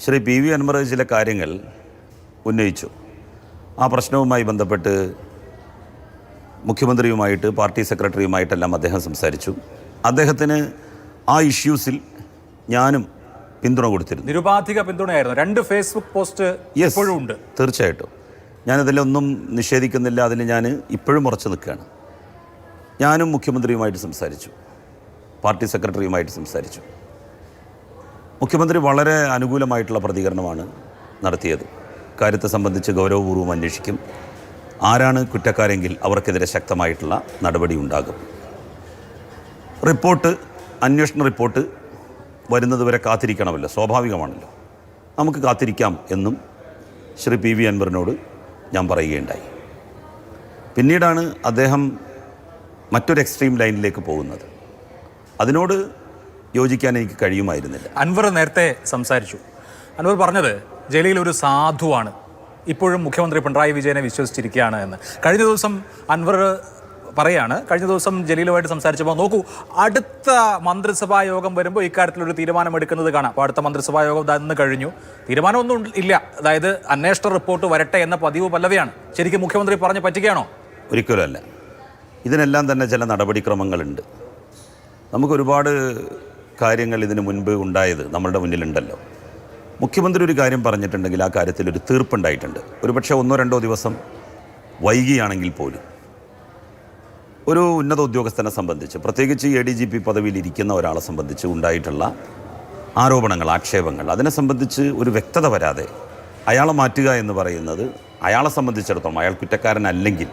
Shri P V Anwar ചില കാര്യങ്ങൾ ഉന്നയിച്ചു. ആ പ്രശ്നവുമായി ബന്ധപ്പെട്ട് മുഖ്യമന്ത്രിയുമായിട്ട് പാർട്ടി സെക്രട്ടറിയുമായിട്ടെല്ലാം അദ്ദേഹം സംസാരിച്ചു. അദ്ദേഹത്തിന് ആ ഇഷ്യൂസിൽ ഞാനും പിന്തുണ കൊടുത്തിരുന്നു. നിരുപാധിക പിന്തുണയായിരുന്നു. 2 ഫേസ്ബുക്ക് പോസ്റ്റ് ഇപ്പോഴും ഉണ്ട്. തീർച്ചയായിട്ടും ഞാനതിലൊന്നും നിഷേധിക്കുന്നില്ല. അതിൽ ഞാൻ ഇപ്പോഴും ഉറച്ചു നിൽക്കുകയാണ്. ഞാനും മുഖ്യമന്ത്രിയുമായിട്ട് സംസാരിച്ചു, പാർട്ടി സെക്രട്ടറിയുമായിട്ട് സംസാരിച്ചു. മുഖ്യമന്ത്രി വളരെ അനുകൂലമായിട്ടുള്ള പ്രതികരണമാണ് നടത്തിയത്. കാര്യത്തെ സംബന്ധിച്ച് ഗൗരവപൂർവ്വം അന്വേഷിക്കും. ആരാണ് കുറ്റക്കാരെങ്കിൽ അവർക്കെതിരെ ശക്തമായിട്ടുള്ള നടപടി ഉണ്ടാകും. അന്വേഷണ റിപ്പോർട്ട് വരുന്നതുവരെ കാത്തിരിക്കണമല്ലോ, സ്വാഭാവികമാണല്ലോ. നമുക്ക് കാത്തിരിക്കാം എന്നും ശ്രീ പി വി അൻവറിനോട് ഞാൻ പറയുകയുണ്ടായി. പിന്നീടാണ് അദ്ദേഹം മറ്റൊരു എക്സ്ട്രീം ലൈനിലേക്ക് പോകുന്നത്. അതിനോട് യോജിക്കാൻ എനിക്ക് കഴിയുമായിരുന്നില്ല. അൻവർ നേരത്തെ സംസാരിച്ചു. അൻവർ പറഞ്ഞത് ജലീൽ ഒരു സാധുവാണ്, ഇപ്പോഴും മുഖ്യമന്ത്രി പിണറായി വിജയനെ വിശ്വസിച്ചിരിക്കുകയാണ് എന്ന്. കഴിഞ്ഞ ദിവസം അൻവർ പറയാണ്, കഴിഞ്ഞ ദിവസം ജലീലുമായിട്ട് സംസാരിച്ചപ്പോൾ നോക്കൂ, അടുത്ത മന്ത്രിസഭാ യോഗം വരുമ്പോൾ ഇക്കാര്യത്തിലൊരു തീരുമാനമെടുക്കുന്നത് കാണാം. അപ്പോൾ അടുത്ത മന്ത്രിസഭാ യോഗം ഇന്ന് കഴിഞ്ഞു, തീരുമാനമൊന്നും ഇല്ല. അതായത് അന്വേഷണ റിപ്പോർട്ട് വരട്ടെ എന്ന പതിവ് പല്ലവിയാണ്. ശരിക്കും മുഖ്യമന്ത്രി പറഞ്ഞ് പറ്റിക്കുകയാണോ? ഒരിക്കലുമല്ല. ഇതിനെല്ലാം തന്നെ ചില നടപടിക്രമങ്ങളുണ്ട്. നമുക്കൊരുപാട് കാര്യങ്ങൾ ഇതിനു മുൻപ് ഉണ്ടായത് നമ്മളുടെ മുന്നിലുണ്ടല്ലോ. മുഖ്യമന്ത്രി ഒരു കാര്യം പറഞ്ഞിട്ടുണ്ടെങ്കിൽ ആ കാര്യത്തിൽ ഒരു തീർപ്പുണ്ടായിട്ടുണ്ട്. ഒരുപക്ഷെ 1-2 ദിവസം വൈകിയാണെങ്കിൽ പോലും ഒരു ഉന്നത ഉദ്യോഗസ്ഥനെ സംബന്ധിച്ച്, പ്രത്യേകിച്ച് ADGP പദവിയിൽ ഇരിക്കുന്ന ഒരാളെ സംബന്ധിച്ച് ഉണ്ടായിട്ടുള്ള ആരോപണങ്ങൾ, ആക്ഷേപങ്ങൾ, അതിനെ സംബന്ധിച്ച് ഒരു വ്യക്തത വരാതെ അയാളെ മാറ്റുക എന്ന് പറയുന്നത് അയാളെ സംബന്ധിച്ചിടത്തോളം, അയാൾ കുറ്റക്കാരനല്ലെങ്കിൽ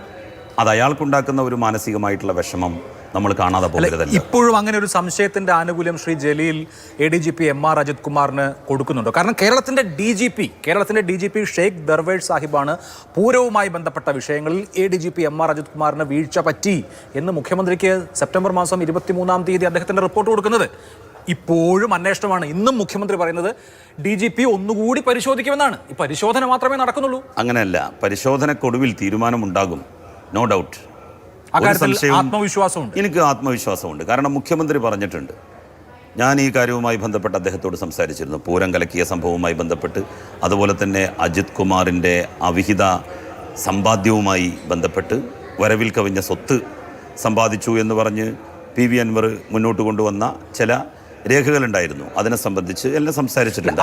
അത് അയാൾക്കുണ്ടാക്കുന്ന ഒരു മാനസികമായിട്ടുള്ള വിഷമം നമ്മൾ കാണാതെ പോകരുതല്ല. ഇപ്പോഴും അങ്ങനെ ഒരു സംശയത്തിന്റെ ആനുകൂല്യം ശ്രീ ജലീൽ ADGP MR അജിത് കുമാറിന് കൊടുക്കുന്നുണ്ടോ? കാരണം കേരളത്തിന്റെ DGP ഷെയ്ഖ് ദർവേഷ് സാഹിബാണ് പൂരവുമായി ബന്ധപ്പെട്ട വിഷയങ്ങളിൽ ADGP MR അജിത് കുമാറിന് വീഴ്ച പറ്റി എന്ന് മുഖ്യമന്ത്രിക്ക് സെപ്റ്റംബർ മാസം 23-ാം തീയതി അദ്ദേഹത്തിന്റെ റിപ്പോർട്ട് കൊടുക്കുന്നത്. ഇപ്പോഴും അന്വേഷണമാണ്. ഇന്നും മുഖ്യമന്ത്രി പറയുന്നത് DGP ഒന്നുകൂടി പരിശോധിക്കുമെന്നാണ്. ഈ പരിശോധന മാത്രമേ നടക്കുന്നുള്ളൂ. അങ്ങനെയല്ല, പരിശോധനക്കൊടുവിൽ തീരുമാനമുണ്ടാകും, നോ ഡൗട്ട്. ആത്മവിശ്വാസമുണ്ട്, എനിക്ക് ആത്മവിശ്വാസമുണ്ട്. കാരണം മുഖ്യമന്ത്രി പറഞ്ഞിട്ടുണ്ട്. ഞാൻ ഈ കാര്യവുമായി ബന്ധപ്പെട്ട് അദ്ദേഹത്തോട് സംസാരിച്ചിരുന്നു. പൂരം കലക്കിയ സംഭവവുമായി ബന്ധപ്പെട്ട്, അതുപോലെ തന്നെ അജിത് കുമാറിൻ്റെ അവിഹിത സമ്പാദ്യവുമായി ബന്ധപ്പെട്ട് വരവിൽ കവിഞ്ഞ സ്വത്ത് സമ്പാദിച്ചു എന്ന് പറഞ്ഞ് പി വി അൻവർ മുന്നോട്ട് കൊണ്ടുവന്ന ചില രേഖകളുണ്ടായിരുന്നു. അതിനെ സംബന്ധിച്ച് എല്ലാം സംസാരിച്ചിട്ടുണ്ട്.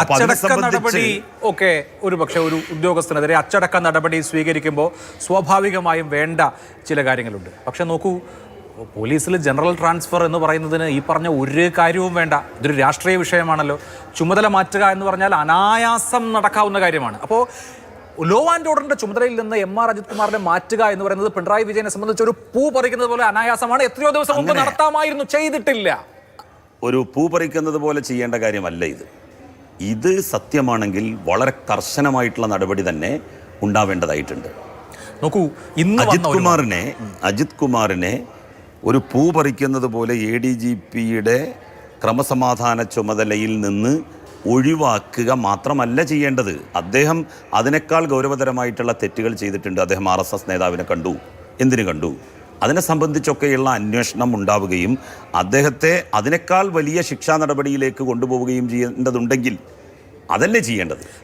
ഒരു പക്ഷേ ഒരു ഉദ്യോഗസ്ഥനെതിരെ അച്ചടക്ക നടപടി സ്വീകരിക്കുമ്പോൾ സ്വാഭാവികമായും വേണ്ട ചില കാര്യങ്ങളുണ്ട്. പക്ഷെ നോക്കൂ, പോലീസിൽ ജനറൽ ട്രാൻസ്ഫർ എന്ന് പറയുന്നതിന് ഈ പറഞ്ഞ ഒരു കാര്യവും വേണ്ട. ഇതൊരു രാഷ്ട്രീയ വിഷയമാണല്ലോ. ചുമതല മാറ്റുക എന്ന് പറഞ്ഞാൽ അനായാസം നടക്കാവുന്ന കാര്യമാണ്. അപ്പോൾ ലോ ആൻഡ് ഓർഡറിന്റെ ചുമതലയിൽ നിന്ന് MR അജിത് കുമാറിനെ മാറ്റുക എന്ന് പറയുന്നത് പിണറായി വിജയനെ സംബന്ധിച്ച് ഒരു പൂ പറിക്കുന്നത് പോലെ അനായാസമാണ്. എത്രയോ ദിവസം മുമ്പ് നടത്താമായിരുന്നു, ചെയ്തിട്ടില്ല. ഒരു പൂ പറിക്കുന്നത് പോലെ ചെയ്യേണ്ട കാര്യമല്ല ഇത്. ഇത് സത്യമാണെങ്കിൽ വളരെ കർശനമായിട്ടുള്ള നടപടി തന്നെ ഉണ്ടാവേണ്ടതായിട്ടുണ്ട്. നോക്കൂ, അജിത് കുമാറിനെ ഒരു പൂ പറിക്കുന്നത് പോലെ ADGPയുടെ ക്രമസമാധാന ചുമതലയിൽ നിന്ന് ഒഴിവാക്കുക മാത്രമല്ല ചെയ്യേണ്ടത്. അദ്ദേഹം അതിനേക്കാൾ ഗൗരവതരമായിട്ടുള്ള തെറ്റുകൾ ചെയ്തിട്ടുണ്ട്. അദ്ദേഹം RSS നേതാവിനെ കണ്ടു. എന്തിനു കണ്ടു? അതിനെ സംബന്ധിച്ചൊക്കെയുള്ള അന്വേഷണം ഉണ്ടാവുകയും അദ്ദേഹത്തെ അതിനേക്കാൾ വലിയ ശിക്ഷാ നടപടിയിലേക്ക് കൊണ്ടുപോവുകയും ചെയ്യേണ്ടതുണ്ടെങ്കിൽ അതല്ലേ ചെയ്യേണ്ടത്.